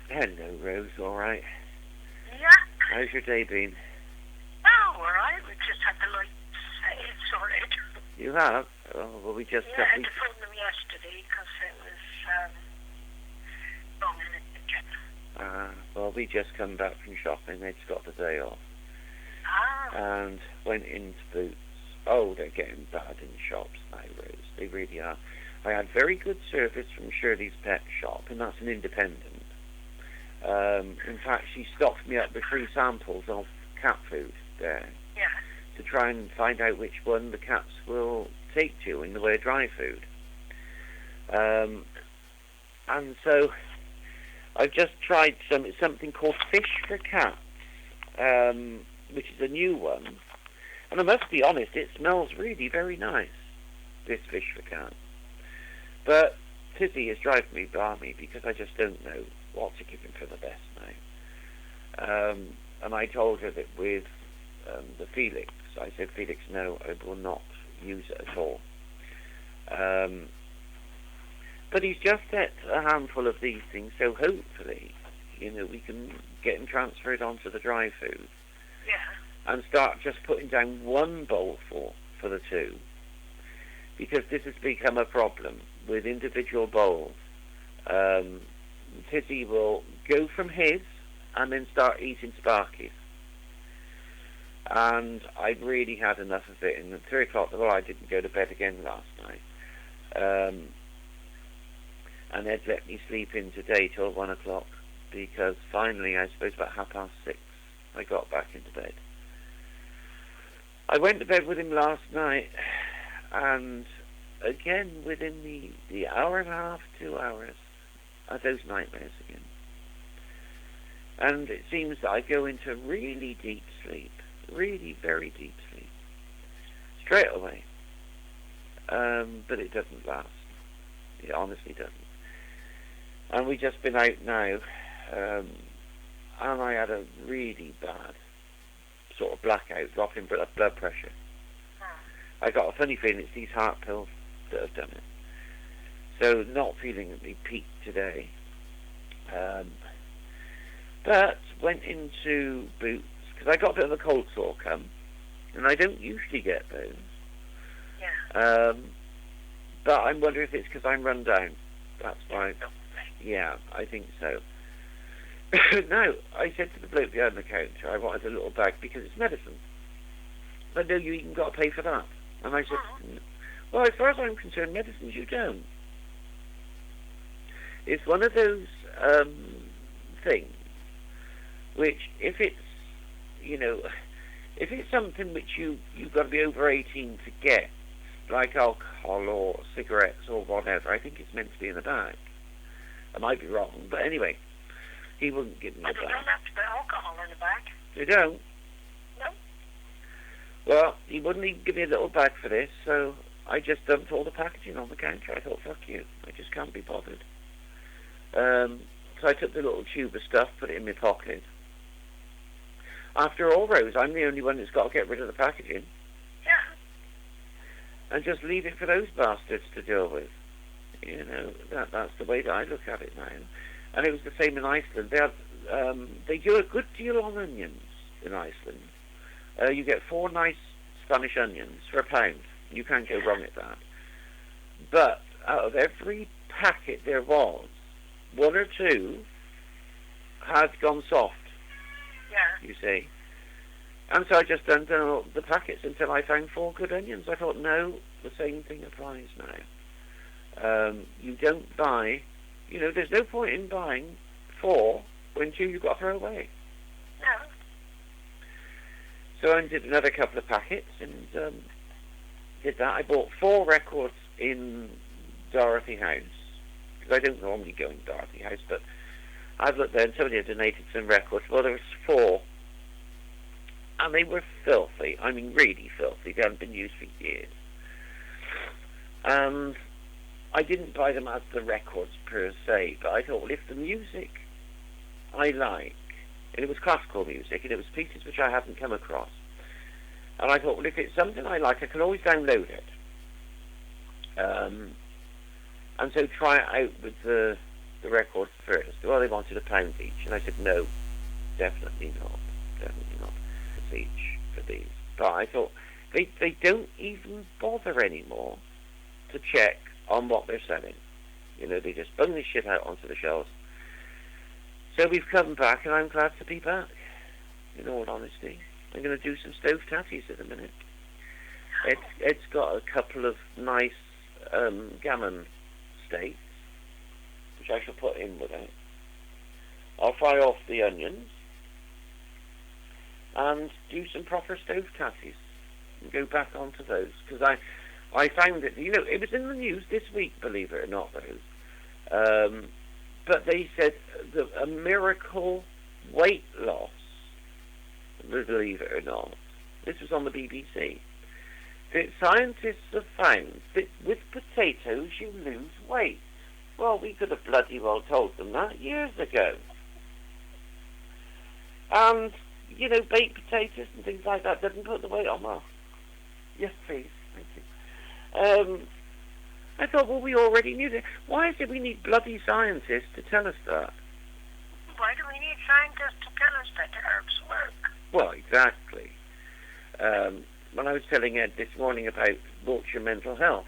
Hello, Rose. All right. Yeah. How's your day been? Oh, all right. We just had the lights sorted. You have? Oh, well, we just... Yeah, I had to phone them yesterday because it was wrong in the kitchen. Well, we just come back from shopping. They'd got the day off. And went into Boots. Oh, they're getting bad in shops now, Rose. They really are. I had very good service from Shirley's Pet Shop, and that's an independent. In fact, she stocked me up with 3 samples of cat food there. Yeah. To try and find out which one the cats will take to in the way of dry food. And so I've just tried something called Fish for Cats, which is a new one. And I must be honest, it smells really very nice, this Fish for Cats. But Tizzy is driving me balmy because I just don't know what to give him for the best now. And I told her that with the Felix, I said, Felix, no, I will not use it at all. But he's just ate a handful of these things, so hopefully, we can get him transferred onto the dry food. Yeah. And start just putting down one bowlful for the 2. Because this has become a problem with individual bowls. Tizzy will go from his and then start eating Sparky's. And I'd really had enough of it. And at 3 o'clock, I didn't go to bed again last night. And they'd let me sleep in today till 1 o'clock. Because finally, I suppose about 6:30, I got back into bed. I went to bed with him last night. And again, within the hour and a half, 2 hours, I had those nightmares again. And it seems that I go into really deep sleep. Really very deep sleep. Straight away. But it doesn't last. It honestly doesn't. And we've just been out now, and I had a really bad sort of blackout, drop in blood pressure. I got a funny feeling it's these heart pills that have done it. So not feeling at the peak today. But went into Boots, because I got a bit of a cold sore come, and I don't usually get those. Yeah. But I'm wondering if it's because I'm run down. That's why. Yeah, I think so. Now, I said to the bloke behind the counter, I wanted a little bag because it's medicine. But no, you even got to pay for that. And I said, well, as far as I'm concerned, medicines you don't. It's one of those things which, if it's, if it's something which you've got to be over 18 to get, like alcohol or cigarettes or whatever, I think it's meant to be in the bag. I might be wrong, but anyway, he wouldn't give me the bag. They don't have to put alcohol in the bag. They don't? No. Well, he wouldn't even give me a little bag for this, so I just dumped all the packaging on the counter. I thought, fuck you, I just can't be bothered. So I took the little tube of stuff, put it in my pocket. After all, Rose, I'm the only one that's got to get rid of the packaging. Yeah. And just leave it for those bastards to deal with. That's the way that I look at it now. And it was the same in Iceland. They do a good deal on onions in Iceland. You get 4 nice Spanish onions for £1. You can't go wrong at that. But out of every packet there was, 1 or 2 had gone soft. Yeah. You see. And so I just dumped all the packets until I found 4 good onions. I thought, no, the same thing applies now. You don't buy, there's no point in buying 4 when 2 you've got to throw away. No. So I did another couple of packets and did that. I bought 4 records in Dorothy House, because I don't normally go in Dorothy House, but I've looked there and somebody had donated some records. Well, there was 4, and they were filthy. I mean, really filthy. They hadn't been used for years. And I didn't buy them as the records per se, but I thought, well, if the music I like, and it was classical music, and it was pieces which I hadn't come across, and I thought, well, if it's something I like, I can always download it. And so try it out with the the records first. Well, they wanted £1 each, and I said no, definitely not each for these. But I thought they don't even bother anymore to check on what they're selling. They just bung this shit out onto the shelves. So we've come back, and I'm glad to be back. In all honesty, I'm going to do some stove tatties in a minute. It's got a couple of nice gammon steaks, which I shall put in with it. I'll fry off the onions and do some proper stove tatties and go back onto those, because I found it, it was in the news this week, believe it or not, those. But they said a miracle weight loss, believe it or not. This was on the BBC. That scientists have found that with potatoes you lose weight. Well, we could have bloody well told them that years ago. And, baked potatoes and things like that didn't put the weight on. Well, yes, please. Thank you. I thought, well, we already knew that. Why is it we need bloody scientists to tell us that? Why do we need scientists to tell us that herbs work? Well, exactly. When I was telling Ed this morning about Wiltshire mental health,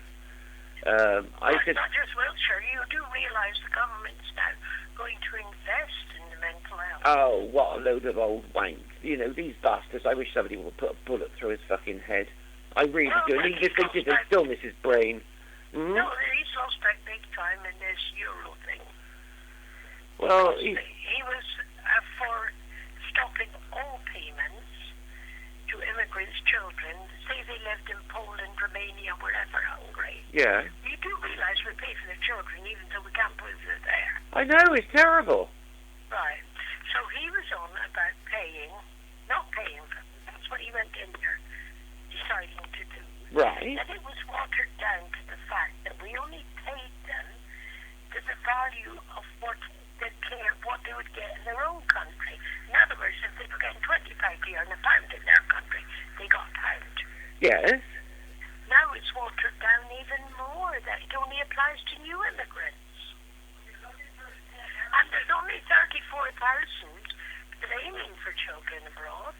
I said... Not just Wiltshire, you do realise the government's now going to invest in the mental health. Oh, what a load of old wank. These bastards, I wish somebody would put a bullet through his fucking head. I really do. And he just thinks they still miss his brain. Mm-hmm. No, he's lost back big time in this Euro thing. Well, he was for stopping all payments to immigrants' children, say they lived in Poland, Romania, wherever, Hungary. Yeah. You do realise we pay for the children even though we can't prove they're there. I know, it's terrible. Right. So he was on about not paying for them. That's what he went in there deciding to do. Right. And it was watered down to the fact that we only paid them to the value of what they would get in their own country. In other words, if they were getting 25 here and a pound in their country, they got a pound. Yes. Now it's watered down even more, that it only applies to new immigrants. And there's only 34,000 claiming for children abroad.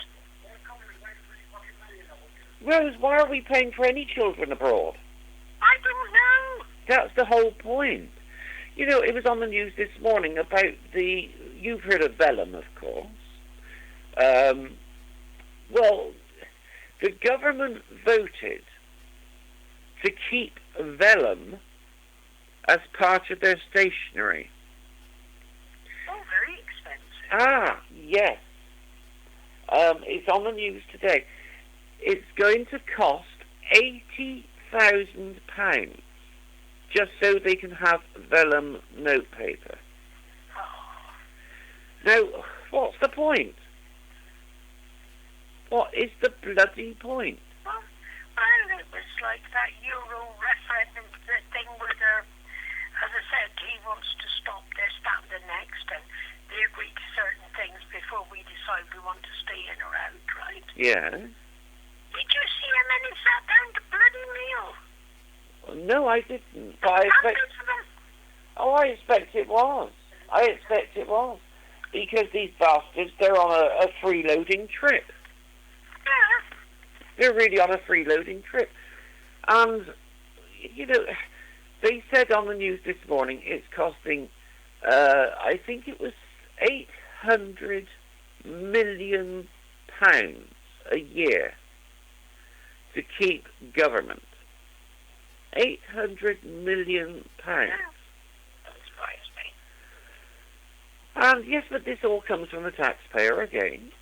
Rose, why are we paying for any children abroad? I don't know. That's the whole point. It was on the news this morning about you've heard of vellum, of course. Well, the government voted to keep vellum as part of their stationery. Oh, very expensive. Ah, yes. It's on the news today. It's going to cost £80,000 just so they can have vellum notepaper. Oh. Now, what's the point? What is the bloody point? Well, it was like that Euro referendum thing where as I said, he wants to stop this, that, and the next, and they agree to certain things before we decide we want to stay in or out, right? Yeah. Did you see him when he sat down to bloody meal? No, I didn't. But I expect it was. Because these bastards, they're on a freeloading trip. Yeah. They're really on a freeloading trip. And, they said on the news this morning it's costing, I think it was £800 million a year to keep government. £800 million. That surprised me. And yes, but this all comes from the taxpayer again.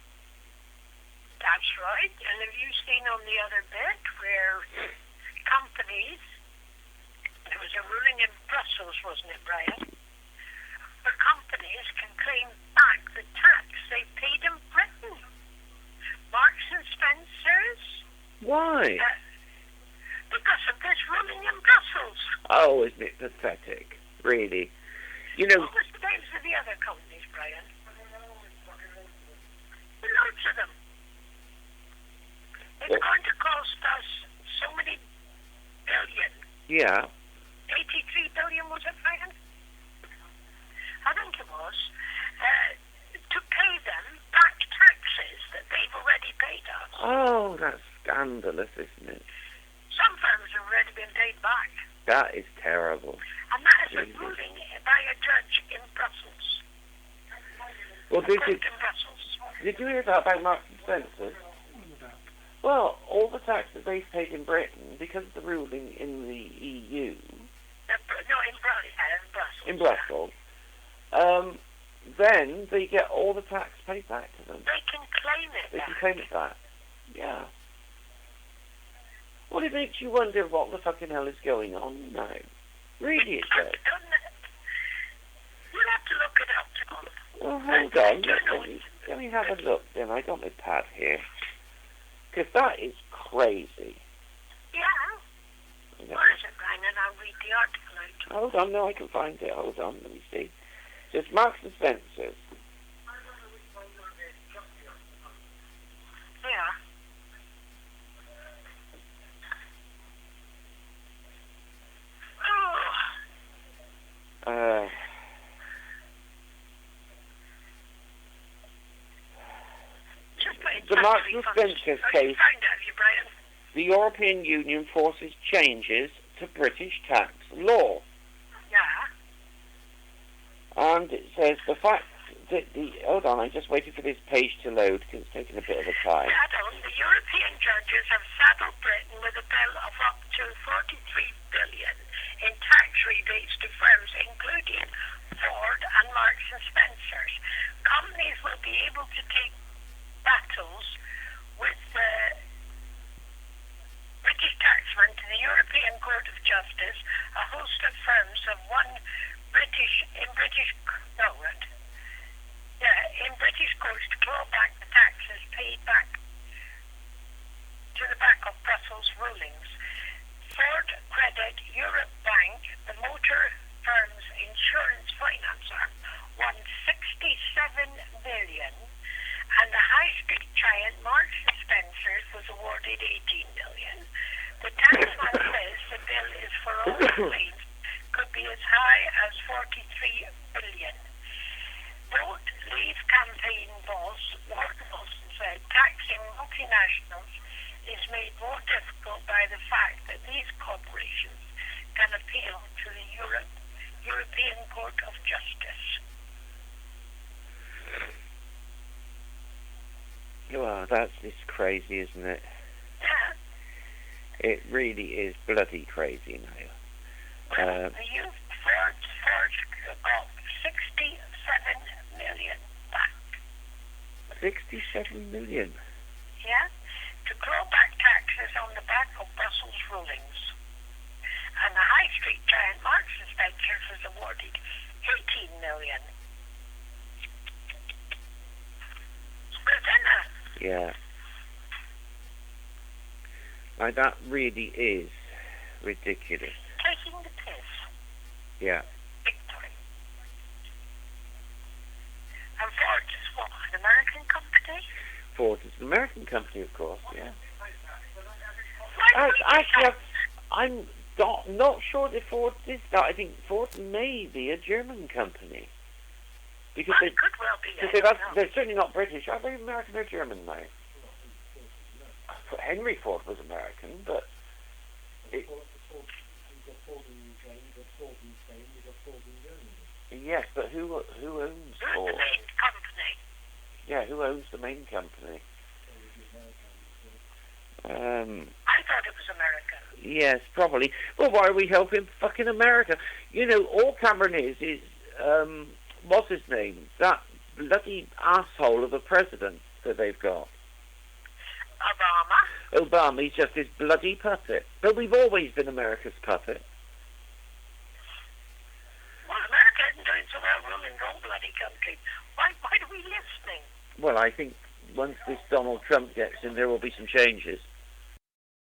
That's right. And have you seen on the other bit where companies, there was a ruling in Brussels, wasn't it, Brian? Where companies can claim back the tax they paid in Britain. Marks and Spencer's. Why? Because of this ruling in Brussels. Oh, isn't it pathetic? Really? What was the names of the other companies, Brian? Loads of them. It's going to cost us so many billion. Yeah. 83 billion, was it, Brian? scandalous, isn't it? Some firms have already been paid back. That is terrible. And that is Really. a ruling by a judge in Brussels. Well, A court in Brussels. did you hear that about Marks and Spencer? Well, all the tax that they've paid in Britain, because of the ruling in the EU, in Brussels, then they get all the tax paid back to them. They can claim it They back. can claim it back. Yeah. Well, it makes you wonder what the fucking hell is going on now. Really, it does. You'll have to look it up, Tom. Well, hold on. Let me have a look then. I got my pad here. Because that is crazy. Yeah. Where is it, Brian? And I'll read the article out. Hold on, no, I can find it. Hold on, let me see. So it's Marks and Spencer's. Yeah. The Marks and Spencer's case, the European Union forces changes to British tax law. Yeah. And it says the fact that hold on, I'm just waiting for this page to load because it's taking a bit of a time. The European judges have saddled Britain with a bill of up to 43 billion in tax rebates to firms including Ford and Marks and Spencer's. Companies will be able to take battles with the British taxman to the European Court of Justice. A host of firms have won in British courts to claw back the taxes paid back to the back of Brussels rulings. Ford Credit, Europe Bank, the motor firm's insurance finance arm, won 67 billion, and the high street giant Marks and Spencer's was awarded 18 million. The taxman says the bill is for all claims could be as high as 43 billion. Vote Leave campaign boss Warren Wilson said taxing multinationals is made more difficult by the fact that these corporations can appeal to the European Court of Justice. Well, that's just crazy, isn't it? Yeah. It really is bloody crazy now. Well, the youth Forge got 67 million back. 67 million? Yeah? To claw back taxes on the back of Brussels rulings. And the high street giant Marks and Spencer's was awarded 18 million. Yeah. Now that really is ridiculous. Taking the piss. Yeah. Big time. And Ford is what? An American company? Ford is an American company, of course, yeah. Why do we Actually, I'm not sure that Ford is that. I think Ford may be a German company. Because well, it could well be. They're certainly not British. Are they American or German now? Henry Ford was American, but... Yes, but who owns Ford? The main company. Yeah, who owns the main company? I thought it was American. Yes, probably. Well, why are we helping fucking America? You know, all Cameron is what's his name? That bloody asshole of a president that they've got. Obama, he's just this bloody puppet. But we've always been America's puppet. Well, America isn't doing so well ruling their own bloody country. Why are we listening? Well, I think once this Donald Trump gets in, there will be some changes.